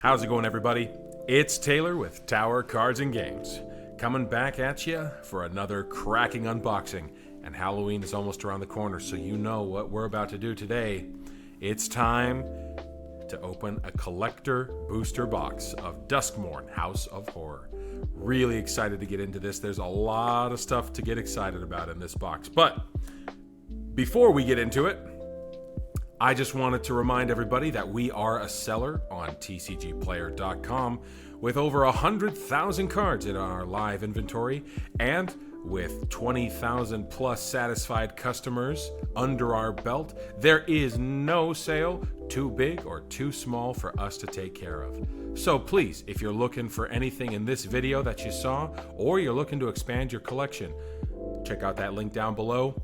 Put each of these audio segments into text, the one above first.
How's it going, everybody? It's Taylor with Tower Cards and Games, coming back at you for another cracking unboxing. And Halloween is almost around the corner, so you know what we're about to do today. It's time to open a collector booster box of Duskmourn House of Horror. Really excited to get into this. There's a lot of stuff to get excited about in this box. But before we get into it, I just wanted to remind everybody that we are a seller on tcgplayer.com with over 100,000 cards in our live inventory and with 20,000 plus satisfied customers under our belt. There is no sale too big or too small for us to take care of. So please, if you're looking for anything in this video that you saw, or you're looking to expand your collection, check out that link down below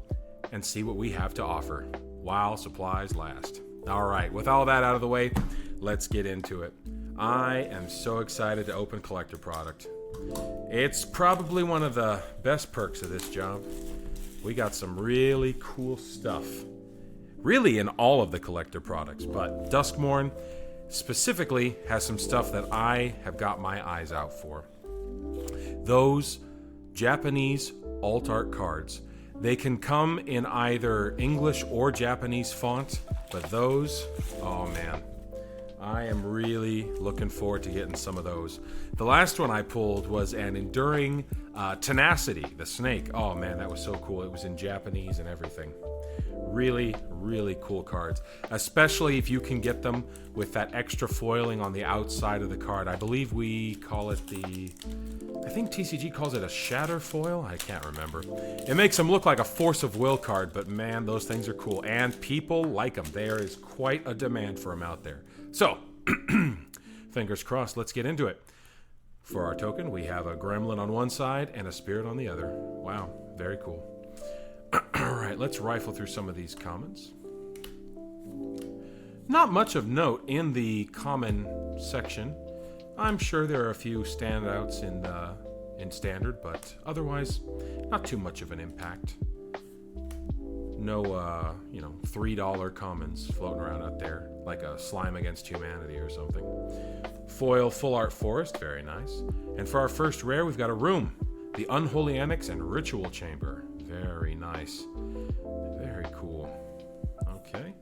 and see what we have to offer while supplies last. All right, with all that out of the way, let's get into it. I am so excited to open collector product. It's probably one of the best perks of this job. We got some really cool stuff, really in all of the collector products, but Duskmourn specifically has some stuff that I have got my eyes out for. Those Japanese alt art cards. They can come in either English or Japanese font, but those, oh man, I am really looking forward to getting some of those. The last one I pulled was an Enduring Tenacity, the snake. Oh man, that was so cool. It was in Japanese and everything. Really, really cool cards, especially if you can get them with that extra foiling on the outside of the card. I believe we call it I think TCG calls it a shatter foil. I can't remember. It makes them look like a Force of Will card, but man, those things are cool. And people like them. There is quite a demand for them out there. So, fingers crossed, let's get into it. For our token, we have a gremlin on one side and a spirit on the other. Wow, very cool. All right, let's rifle through some of these comments. Not much of note in the common section. I'm sure there are a few standouts in standard, but otherwise, not too much of an impact. No, $3 commons floating around out there, like a Slime Against Humanity or something. Foil Full Art Forest, very nice. And for our first rare, we've got a room, the Unholy Annex and Ritual Chamber. Very nice. Very cool. Okay.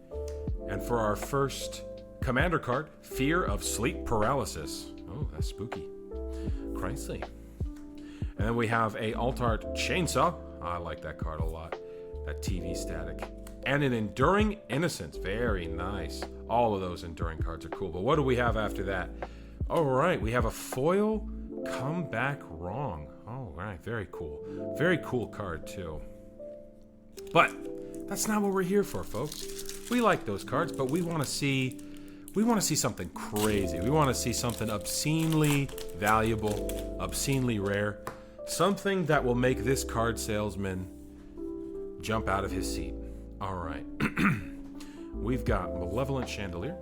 And for our first commander card, Fear of Sleep Paralysis. Oh, that's spooky. Christly. And then we have a alt art Chainsaw. I like that card a lot. That TV static. And an Enduring Innocence. Very nice. All of those Enduring cards are cool. But what do we have after that? All right, we have a foil Come Back Wrong. All right, very cool. Very cool card, too. But that's not what we're here for, folks. We like those cards, but we want to see something crazy. We want to see something obscenely valuable, obscenely rare. Something that will make this card salesman jump out of his seat. All right. We've got Malevolent Chandelier,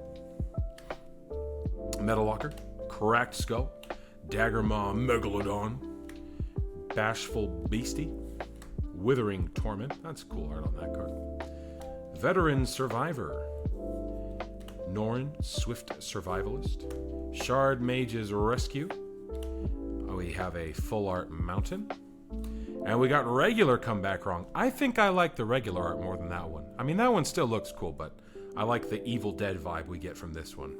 Metal Locker, Cracked Skull, Daggermaw Megalodon, Bashful Beastie, Withering Torment. That's cool art on that card. Veteran Survivor, Norn Swift Survivalist, Shard Mage's Rescue. We have a Full Art Mountain. And we got regular Come Back Wrong. I think I like the regular art more than that one. I mean, that one still looks cool, but I like the Evil Dead vibe we get from this one.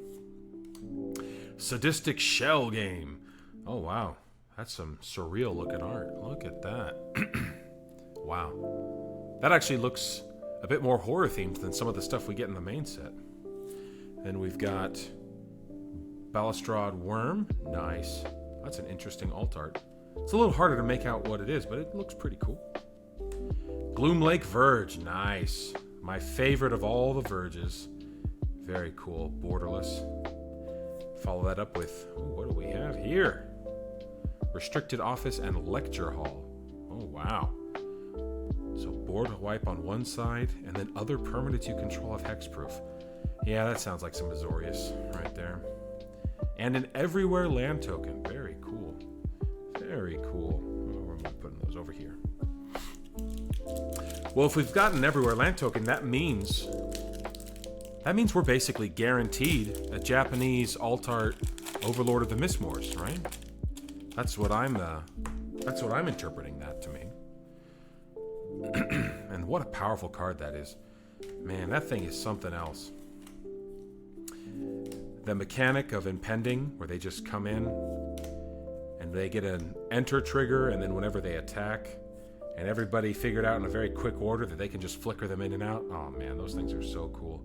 Sadistic Shell Game. Oh, wow. That's some surreal looking art. Look at that. Wow. That actually looks a bit more horror themed than some of the stuff we get in the main set. Then we've got Balustrade Worm. Nice. That's an interesting alt art. It's a little harder to make out what it is, but it looks pretty cool. Gloom Lake Verge. Nice. My favorite of all the Verges. Very cool. Borderless. Follow that up with, what do we have here? Restricted Office and Lecture Hall. Oh, wow. So board wipe on one side, and then other permanents you control have hexproof. Yeah, that sounds like some Azorius right there. And an Everywhere Land token. Very cool. Very cool. Oh, where am I putting those over here? Well, if we've got an Everywhere Land token, that means we're basically guaranteed a Japanese alt art Overlord of the Mistmoors, right? That's what I'm interpreting that to me. And what a powerful card that is. Man, that thing is something else. The mechanic of impending, where they just come in and they get an enter trigger, and then whenever they attack, and everybody figured out in a very quick order that they can just flicker them in and out. Oh man, those things are so cool.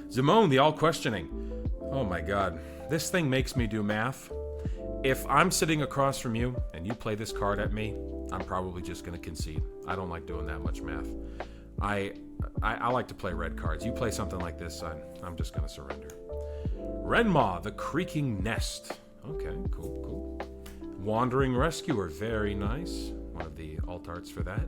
Zimone, the all-questioning. Oh my god. This thing makes me do math. If I'm sitting across from you and you play this card at me, I'm probably just going to concede. I don't like doing that much math. I like to play red cards. You play something like this, I'm just going to surrender. Renmaw, the Creaking Nest. Okay, cool. Wandering Rescuer, very nice. One of the alt arts for that.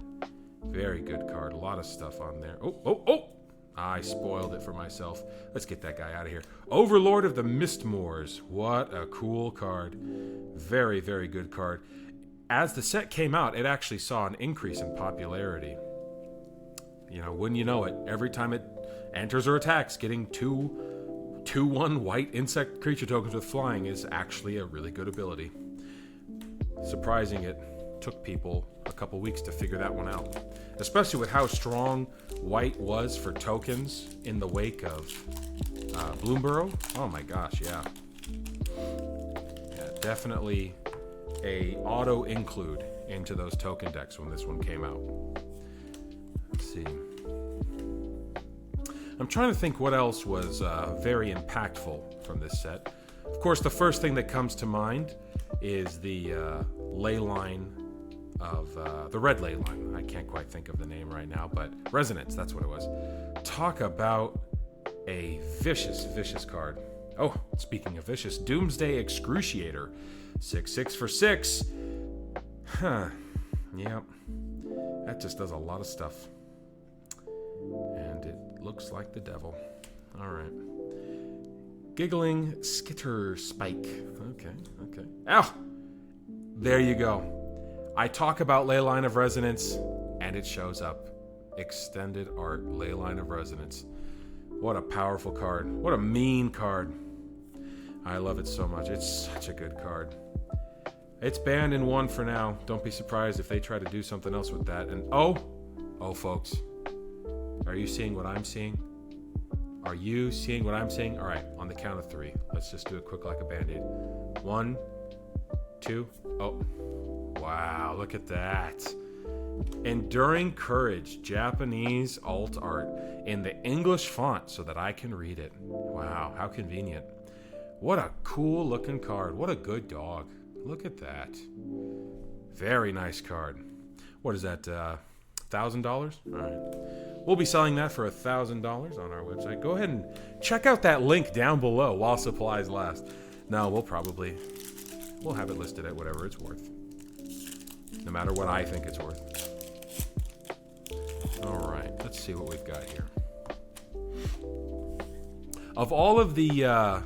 Very good card. A lot of stuff on there. Oh! I spoiled it for myself. Let's get that guy out of here. Overlord of the Mistmoors. What a cool card. Very, very good card. As the set came out, it actually saw an increase in popularity. You know, wouldn't you know it, every time it enters or attacks, getting 2/1 white insect creature tokens with flying is actually a really good ability. Surprising it took people a couple weeks to figure that one out. Especially with how strong white was for tokens in the wake of Bloomburrow. Oh my gosh, yeah. Yeah, definitely a auto include into those token decks when this one came out. Let's see. I'm trying to think what else was very impactful from this set. Of course, the first thing that comes to mind is the ley line of the red ley line. I can't quite think of the name right now, but Resonance, that's what it was. Talk about a vicious, vicious card. Oh, speaking of vicious, Doomsday Excruciator. 6/6 for 6. Huh. Yep. That just does a lot of stuff. And it looks like the devil. Alright. Giggling Skitter Spike. Okay. Ow! There you go. I talk about Leyline of Resonance, and it shows up. Extended Art Leyline of Resonance. What a powerful card. What a mean card. I love it so much. It's such a good card. It's banned in 1 for now. Don't be surprised if they try to do something else with that. And oh, folks. Are you seeing what I'm seeing? Are you seeing what I'm seeing? All right, on the count of 3. Let's just do it quick like a Band-Aid. 1, 2, oh. Wow, look at that. Enduring Courage, Japanese alt art in the English font so that I can read it. Wow, how convenient. What a cool looking card. What a good dog. Look at that. Very nice card. What is that, $1,000? All right. We'll be selling that for $1,000 on our website. Go ahead and check out that link down below while supplies last. No, we'll have it listed at whatever it's worth. No matter what I think it's worth. All right, let's see what we've got here. Of all of the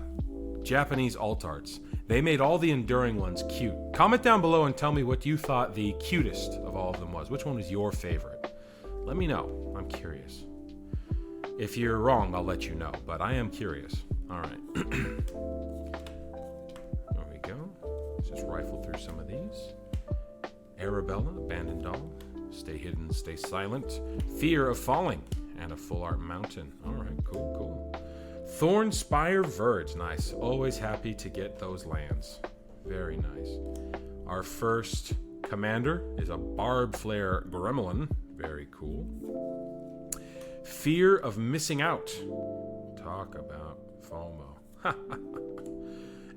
Japanese alt arts, they made all the enduring ones cute. Comment down below and tell me what you thought the cutest of all of them was. Which one was your favorite? Let me know. I'm curious. If you're wrong, I'll let you know, but I am curious. All right. There we go. Let's just rifle through some of these. Arabella, Abandoned Doll, Stay Hidden, Stay Silent, Fear of Falling, and a Full Art Mountain. All right, cool. Thornspire Verge, nice. Always happy to get those lands. Very nice. Our first commander is a Barb Flare Gremlin. Very cool. Fear of Missing Out. Talk about FOMO.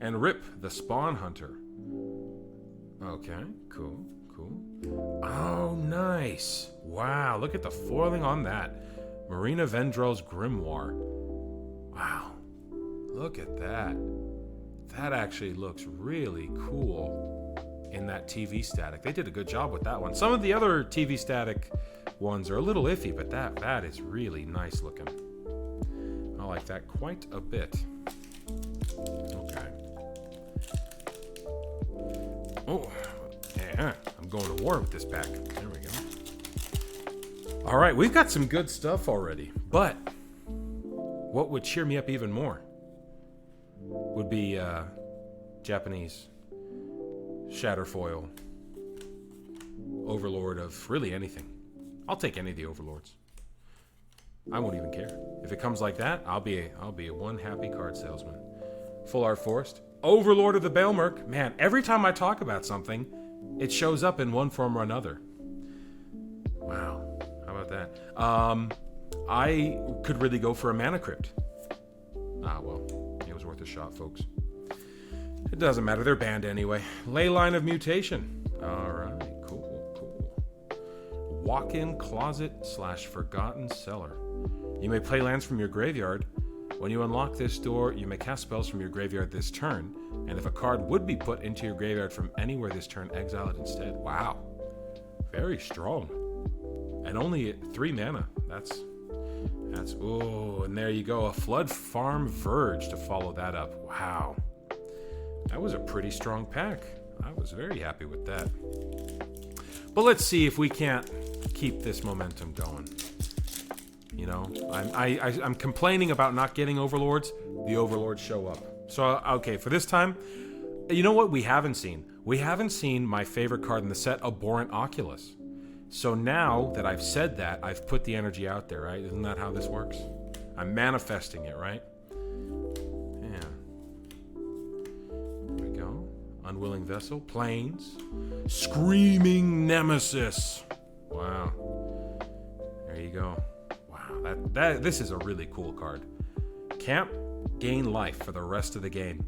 And Rip, the Spawn Hunter. Okay, cool. Oh, nice. Wow, look at the foiling on that. Marina Vendrell's Grimoire. Wow, look at that. That actually looks really cool in that TV static. They did a good job with that one. Some of the other TV static ones are a little iffy, but that is really nice looking. I like that quite a bit. Okay. Oh, yeah, I'm going to war with this pack. There we go. All right, we've got some good stuff already, but what would cheer me up even more would be Japanese, Shatterfoil, Overlord of really anything. I'll take any of the Overlords. I won't even care. If it comes like that, I'll be a one happy card salesman. Full Art Forest, Overlord of the Baelmerk. Man, every time I talk about something, it shows up in one form or another. Wow, how about that? I could really go for a Mana Crypt. Ah, well, it was worth a shot, folks. It doesn't matter, they're banned anyway. Leyline of Mutation. Alright, cool. Walk-in Closet / Forgotten Cellar. You may play lands from your graveyard. When you unlock this door, you may cast spells from your graveyard this turn, and if a card would be put into your graveyard from anywhere this turn, exile it instead. Wow. Very strong. And only 3 mana. That's oh, and there you go. A Flood Farm Verge to follow that up. Wow. That was a pretty strong pack. I was very happy with that. But let's see if we can't keep this momentum going. You know, I'm complaining about not getting Overlords. The Overlords show up. So, okay, for this time, you know what we haven't seen? We haven't seen my favorite card in the set, Abhorrent Oculus. So now that I've said that, I've put the energy out there, right? Isn't that how this works? I'm manifesting it, right? Yeah. There we go. Unwilling Vessel, Plains, Screaming Nemesis. Wow. There you go. Wow, this is a really cool card. Can't gain life for the rest of the game.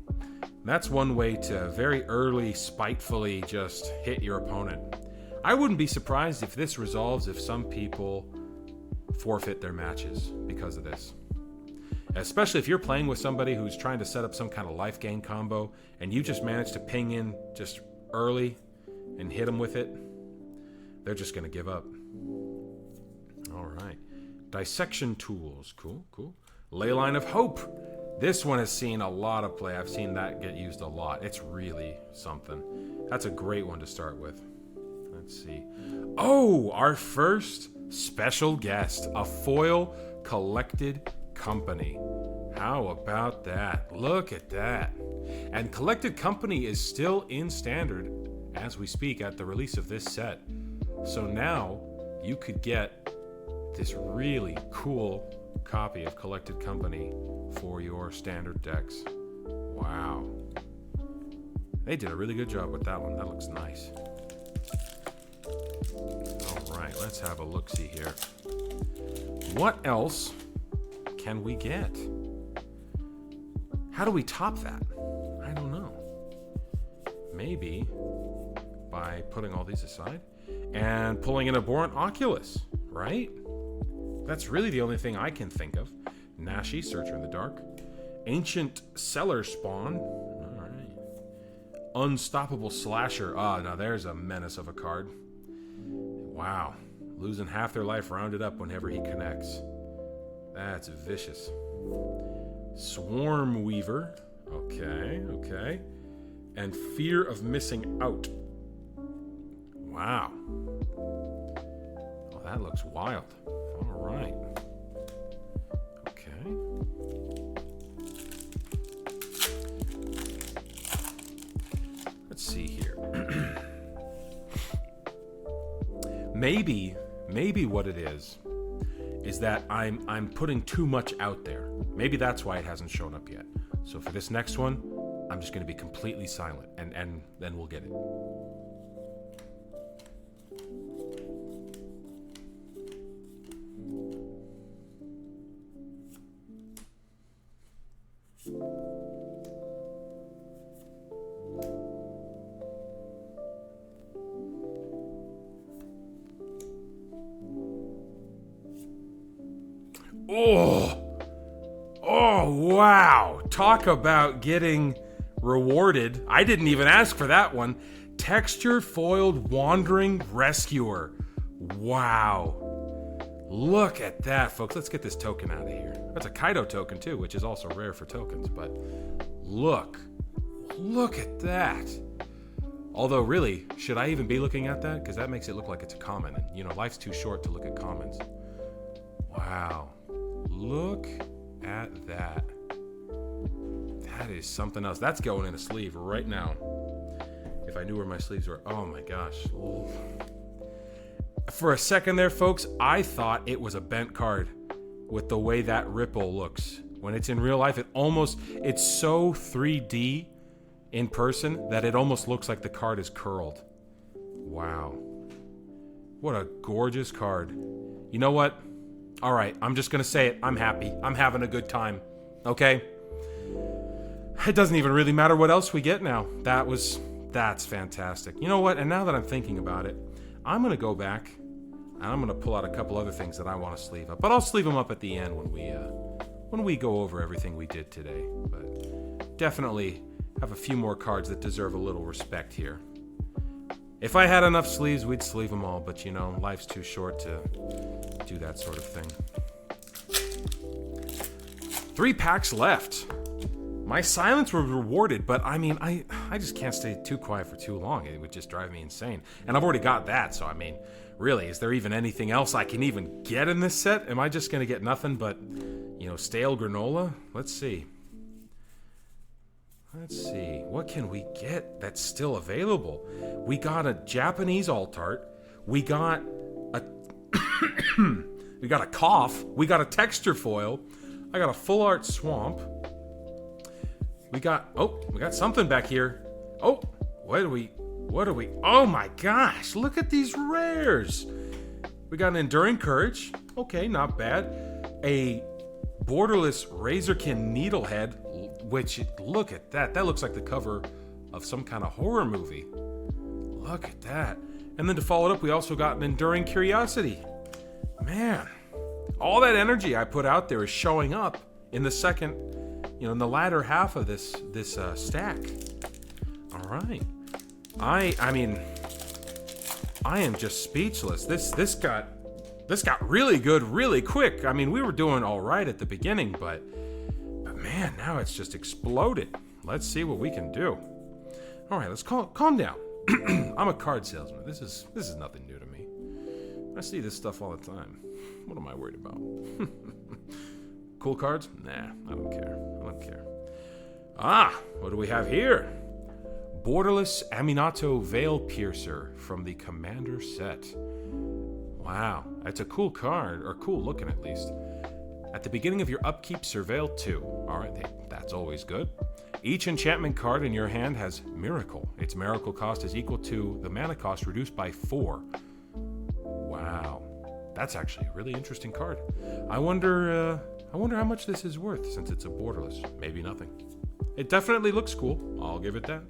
That's one way to very early, spitefully just hit your opponent. I wouldn't be surprised if this resolves if some people forfeit their matches because of this. Especially if you're playing with somebody who's trying to set up some kind of life gain combo and you just manage to ping in just early and hit them with it, they're just going to give up. All right. Dissection Tools. Cool. Leyline of Hope. This one has seen a lot of play. I've seen that get used a lot. It's really something. That's a great one to start with. Let's see. Oh, our first special guest, a foil Collected Company. How about that? Look at that. And Collected Company is still in Standard as we speak at the release of this set. So now you could get this really cool copy of Collected Company for your Standard decks. Wow. They did a really good job with that one. That looks nice. All right, let's have a look-see here. What else can we get? How do we top that? I don't know. Maybe by putting all these aside and pulling an Abhorrent Oculus, right? That's really the only thing I can think of. Nashi, Searcher in the Dark. Ancient Cellar Spawn. All right. Unstoppable Slasher. Ah, now there's a menace of a card. Wow. Losing half their life rounded up whenever he connects. That's vicious. Swarm Weaver. Okay. And Fear of Missing Out. Wow. Oh, that looks wild. All right. Okay. Let's see here. Maybe what it is that I'm putting too much out there. Maybe that's why it hasn't shown up yet. So for this next one, I'm just going to be completely silent, and then we'll get it. Oh, wow. Talk about getting rewarded. I didn't even ask for that one. Texture Foiled Wandering Rescuer. Wow. Look at that, folks. Let's get this token out of here. That's a Kaido token, too, which is also rare for tokens, but look at that. Although, really, should I even be looking at that? Because that makes it look like it's a common. And, you know, life's too short to look at commons. Wow. Look at that. That is something else. That's going in a sleeve right now. If I knew where my sleeves were. Oh my gosh. Ooh. For a second there, folks, I thought it was a bent card with the way that ripple looks. When it's in real life, it's so 3D in person that it almost looks like the card is curled. Wow. What a gorgeous card. You know what? All right, I'm just going to say it. I'm happy. I'm having a good time. Okay? It doesn't even really matter what else we get now. That's fantastic. You know what? And now that I'm thinking about it, I'm going to go back and I'm going to pull out a couple other things that I want to sleeve up. But I'll sleeve them up at the end when we go over everything we did today. But definitely have a few more cards that deserve a little respect here. If I had enough sleeves, we'd sleeve them all. But, you know, life's too short to do that sort of thing. 3 packs left. My silence was rewarded, but I mean, I just can't stay too quiet for too long. It would just drive me insane. And I've already got that, so I mean, really, is there even anything else I can even get in this set? Am I just going to get nothing but, you know, stale granola? Let's see. What can we get that's still available? We got a Japanese alt-art. We got a... we got a cough. We got a texture foil. I got a full art swamp. We got something back here. Oh, what are we? Oh my gosh, look at these rares. We got an Enduring Courage. Okay, not bad. A borderless Razorkin Needlehead, which, look at that. That looks like the cover of some kind of horror movie. Look at that. And then to follow it up, we also got an Enduring Curiosity. Man, all that energy I put out there is showing up in the second, in the latter half of this stack. All right. I mean, I am just speechless. This got really good really quick. I mean, we were doing all right at the beginning, but man, now it's just exploded. Let's see what we can do. All right, let's calm down. I'm a card salesman. This is nothing new to me. I see this stuff all the time. What am I worried about? Cool cards? Nah, I don't care. What do we have here? Borderless Aminato Veil Piercer from the Commander set. Wow, that's a cool card, or cool looking at least. At the beginning of your upkeep, surveil 2. Alright, that's always good. Each enchantment card in your hand has Miracle. Its Miracle cost is equal to the mana cost reduced by 4. Wow, that's actually a really interesting card. I wonder how much this is worth since it's a borderless. Maybe nothing. It definitely looks cool. I'll give it that.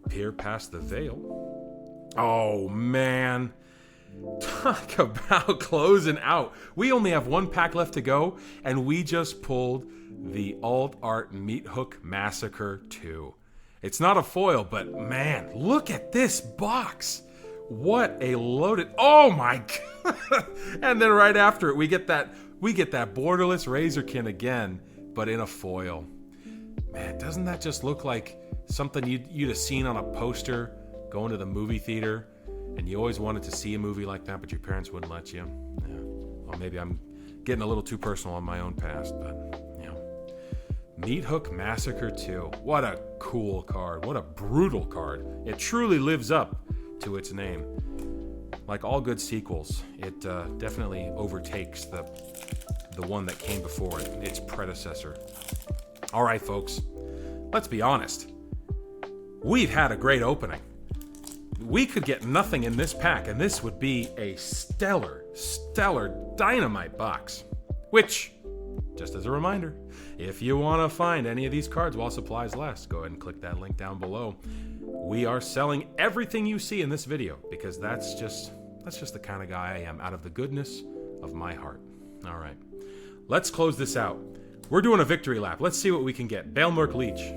Peer past the veil. Oh man. Talk about closing out. We only have 1 pack left to go, and we just pulled the Alt Art Meat Hook Massacre 2. It's not a foil, but man, look at this box. What a loaded... Oh my god. And then right after it, we get that borderless Razorkin again, but in a foil. Man, doesn't that just look like something you'd have seen on a poster going to the movie theater, and you always wanted to see a movie like that, but your parents wouldn't let you? Yeah. Well, maybe I'm getting a little too personal on my own past, but Meat Hook Massacre 2. What a cool card. What a brutal card. It truly lives up to its name. Like all good sequels, it definitely overtakes the one that came before it, its predecessor. All right, folks, let's be honest. We've had a great opening. We could get nothing in this pack, and this would be a stellar dynamite box. Which, just as a reminder, if you want to find any of these cards while supplies last, go ahead and click that link down below. We are selling everything you see in this video because that's just the kind of guy I am, out of the goodness of my heart. All right, let's close this out. We're doing a victory lap. Let's see what we can get. Balemurk Leech,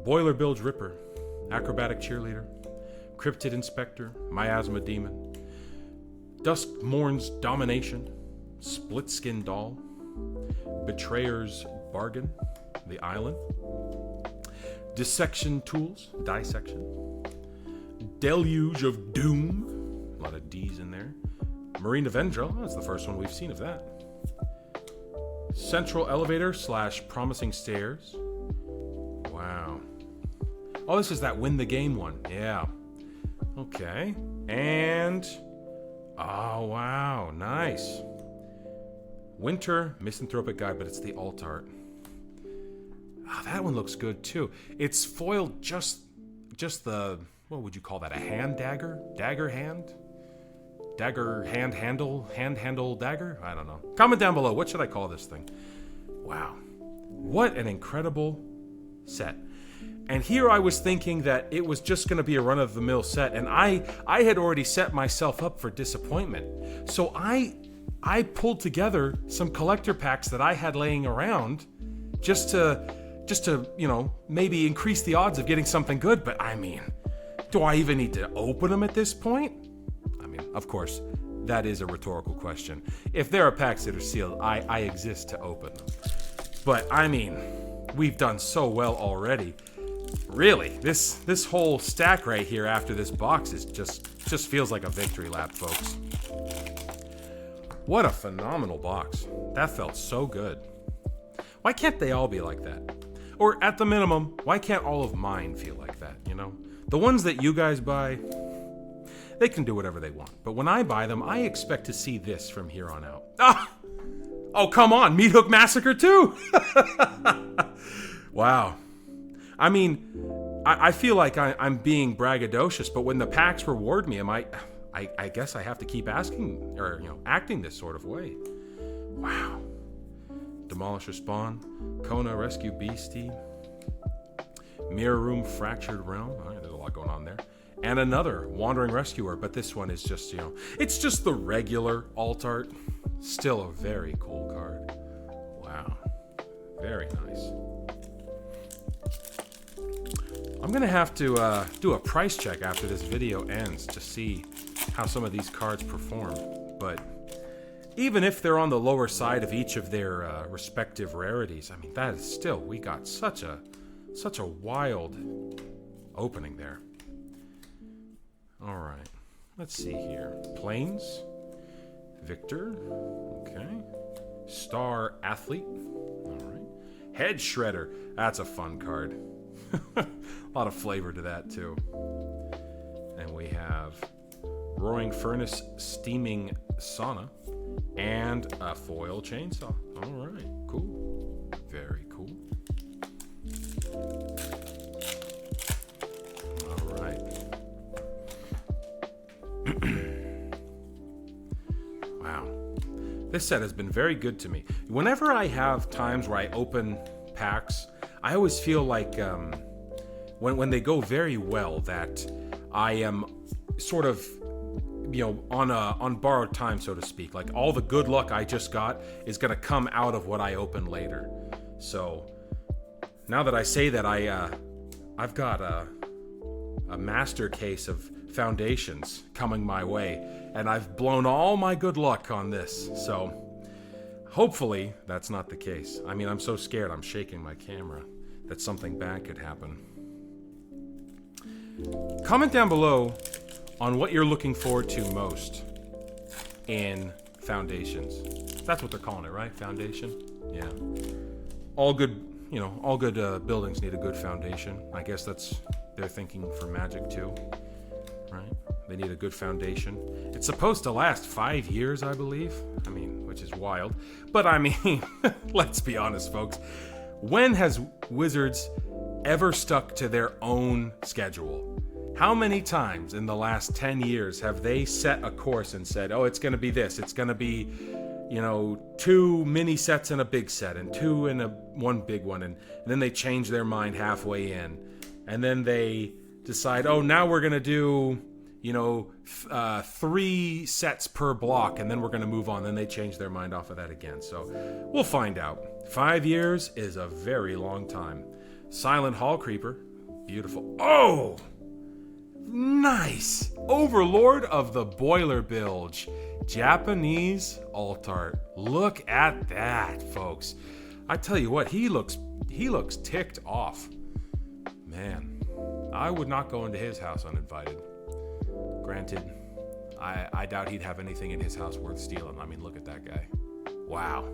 Boiler Bilge Ripper, Acrobatic Cheerleader, Cryptid Inspector, Miasma Demon, Duskmourn's Domination, Split Skin Doll, Betrayer's Bargain, The Island, Dissection Tools, Dissection, Deluge of Doom, a lot of D's in there, Marina Vendrell, that's the first one we've seen of that, Central Elevator / Promising Stairs, Wow. Oh, this is that win the game one. Yeah. Okay. And... oh, wow. Nice. Winter Misanthropic Guide, but it's the alt art. Oh, that one looks good, too. It's foiled just the... what would you call that? A hand dagger? Dagger hand? Dagger hand handle dagger? I don't know. Comment down below. What should I call this thing? Wow. What an incredible set. And here I was thinking that it was just going to be a run-of-the-mill set, and I had already set myself up for disappointment. So I pulled together some collector packs that I had laying around just to, you know, maybe increase the odds of getting something good. But I mean, do I even need to open them at this point? I mean, of course, that is a rhetorical question. If there are packs that are sealed, I exist to open them. But I mean, we've done so well already. Really, this whole stack right here after this box is just feels like a victory lap, folks. What a phenomenal box. That felt so good. Why can't they all be like that? Or at the minimum, why can't all of mine feel like that, you know? The ones that you guys buy, they can do whatever they want. But when I buy them, I expect to see this from here on out. Ah! Oh, come on, Meat Hook Massacre 2! Wow. I mean, I feel like I'm being braggadocious, but when the packs reward me, I guess I have to keep asking, or, you know, acting this sort of way. Wow. Demolisher Spawn, Kona Rescue Beastie, Mirror Room Fractured Realm. All right, there's a lot going on there. And another Wandering Rescuer, but this one is just, you know, it's just the regular alt art. Still a very cool card. Wow. Very nice. I'm gonna have to do a price check after this video ends to see how some of these cards perform. But even if they're on the lower side of each of their respective rarities, I mean, that is still, we got such a wild opening there. All right, let's see here. Plains, Victor, okay. Star Athlete, all right. Head Shredder, that's a fun card. A lot of flavor to that too. And we have Roaring Furnace Steaming Sauna and a foil chainsaw. All right, cool. Very cool. All right. Wow. This set has been very good to me. Whenever I have times where I open packs, I always feel like when they go very well that I am sort of, you know, on borrowed time, so to speak. Like all the good luck I just got is gonna come out of what I open later. So now that I say that, I've got a master case of foundations coming my way, and I've blown all my good luck on this. So hopefully that's not the case. I mean, I'm so scared I'm shaking my camera that something bad could happen. Comment down below on what you're looking forward to most in Foundations. That's what they're calling it, right? Foundation? Yeah. All good, you know, all good buildings need a good foundation. I guess that's their thinking for Magic too, right? They need a good foundation. It's supposed to last 5 years, I believe. I mean, which is wild. But I mean, let's be honest, folks. When has Wizards ever stuck to their own schedule? How many times in the last 10 years have they set a course and said, oh, it's going to be this. It's going to be, you know, 2 mini sets and a big set and 2 and one big one. And then they change their mind halfway in. And then they decide, oh, now we're going to do, you know, 3 sets per block, and then we're going to move on. Then they change their mind off of that again. So we'll find out. 5 years is a very long time. Silent Hall Creeper. Beautiful. Oh! Nice! Overlord of the Boiler Bilge. Japanese alt art. Look at that, folks. I tell you what, he looks ticked off. Man, I would not go into his house uninvited. Granted, I doubt he'd have anything in his house worth stealing. I mean, look at that guy. Wow.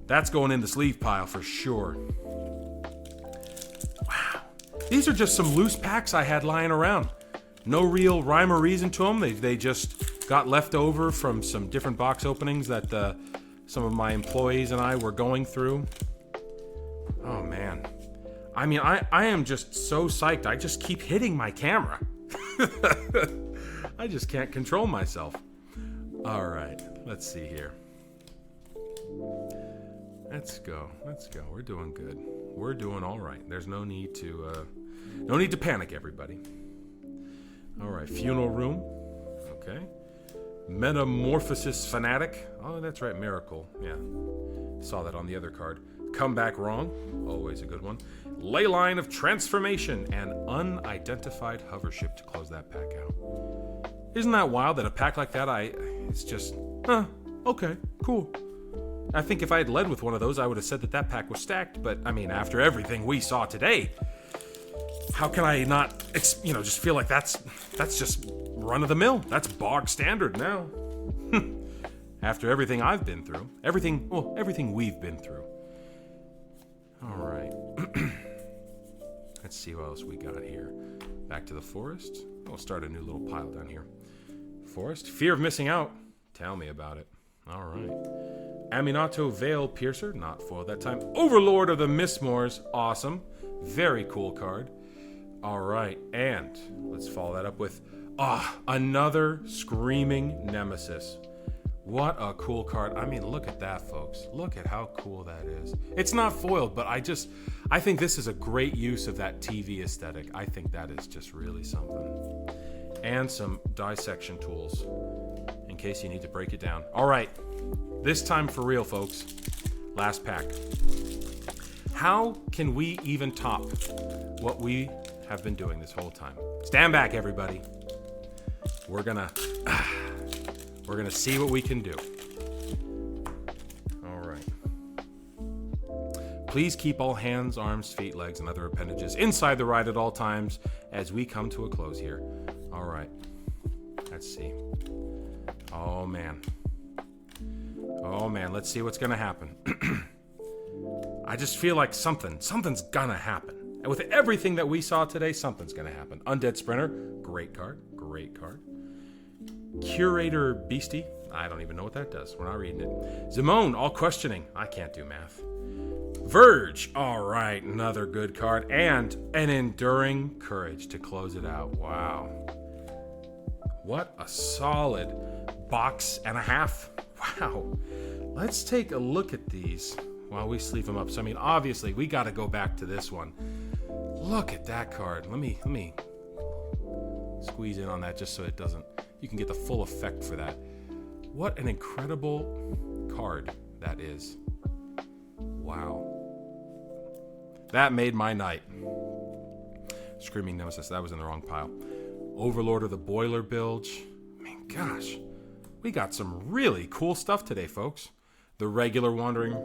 That's going in the sleeve pile for sure. These are just some loose packs I had lying around. No real rhyme or reason to them. They just got left over from some different box openings that some of my employees and I were going through. Oh, man. I mean, I am just so psyched. I just keep hitting my camera. I just can't control myself. All right, let's see here. Let's go. We're doing good. We're doing all right. There's no need to panic, everybody. All right, funeral room. Okay. Metamorphosis fanatic. Oh, that's right, miracle. Yeah, saw that on the other card. Come back wrong. Always a good one. Leyline of transformation and unidentified hover ship to close that pack out. Isn't that wild that a pack like that, it's just, okay, cool. I think if I had led with one of those, I would have said that pack was stacked, but I mean, after everything we saw today, how can I not, just feel like that's just run of the mill. That's bog standard now. After everything I've been through, everything we've been through. All right. Let's see what else we got here. Back to the forest. We'll start a new little pile down here. Forest. Fear of missing out. Tell me about it. All right. Aminato Veil Piercer. Not foiled that time. Overlord of the Mistmoors. Awesome. Very cool card. All right. And let's follow that up with another Screaming Nemesis. What a cool card. I mean, look at that, folks. Look at how cool that is. It's not foiled, but I think this is a great use of that TV aesthetic. I think that is just really something. And some dissection tools in case you need to break it down. All right, this time for real, folks. Last pack. How can we even top what we have been doing this whole time? Stand back, everybody. We're gonna see what we can do. All right. Please keep all hands, arms, feet, legs, and other appendages inside the ride at all times as we come to a close here. All right. Let's see. Oh, man. Let's see what's going to happen. I just feel like something's going to happen. And with everything that we saw today, something's going to happen. Undead Sprinter. Great card. Curator Beastie. I don't even know what that does. We're not reading it. Zimone, all questioning. I can't do math. Verge. All right, another good card. And an Enduring Courage to close it out. Wow. What a solid box and a half. Wow. Let's take a look at these while we sleeve them up. So, I mean, obviously, we got to go back to this one. Look at that card. Let me squeeze in on that just so it doesn't... You can get the full effect for that. What an incredible card that is. Wow. That made my night. Screaming Nemesis, that was in the wrong pile. Overlord of the Boiler Bilge. I mean, gosh. We got some really cool stuff today, folks. The regular Wandering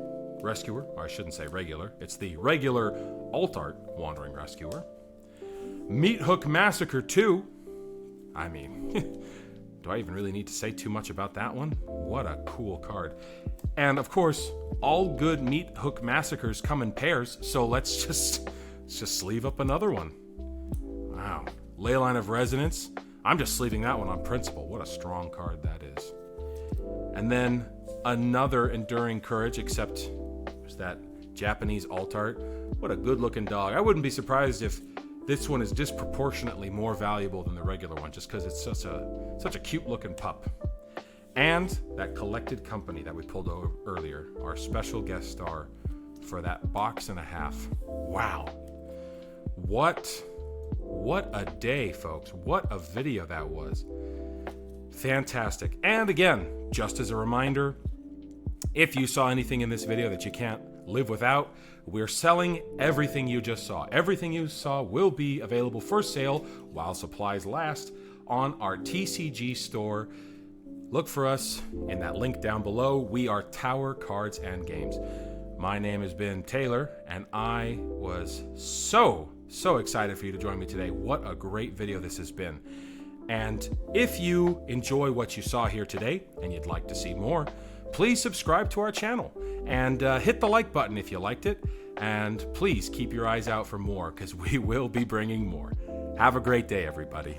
Rescuer. Or I shouldn't say regular. It's the regular Alt Art Wandering Rescuer. Meat Hook Massacre 2. I mean... Do I even really need to say too much about that one? What a cool card. And of course, all good Meat Hook Massacres come in pairs, so let's just sleeve up another one. Wow. Leyline of Resonance. I'm just sleeving that one on principle. What a strong card that is. And then another Enduring Courage, except there's that Japanese alt art. What a good looking dog. I wouldn't be surprised if this one is disproportionately more valuable than the regular one, just because it's such a cute looking pup. And that Collected Company that we pulled over earlier, our special guest star for that box and a half. Wow. What a day, folks. What a video that was. Fantastic. And again, just as a reminder, if you saw anything in this video that you can't live without, we're selling everything you just saw. Everything you saw will be available for sale while supplies last on our TCG store. Look for us in that link down below. We are Tower Cards and Games. My name has been Taylor, and I was so excited for you to join me today. What a great video this has been. And if you enjoy what you saw here today and you'd like to see more, please subscribe to our channel and hit the like button if you liked it. And please keep your eyes out for more, because we will be bringing more. Have a great day, everybody.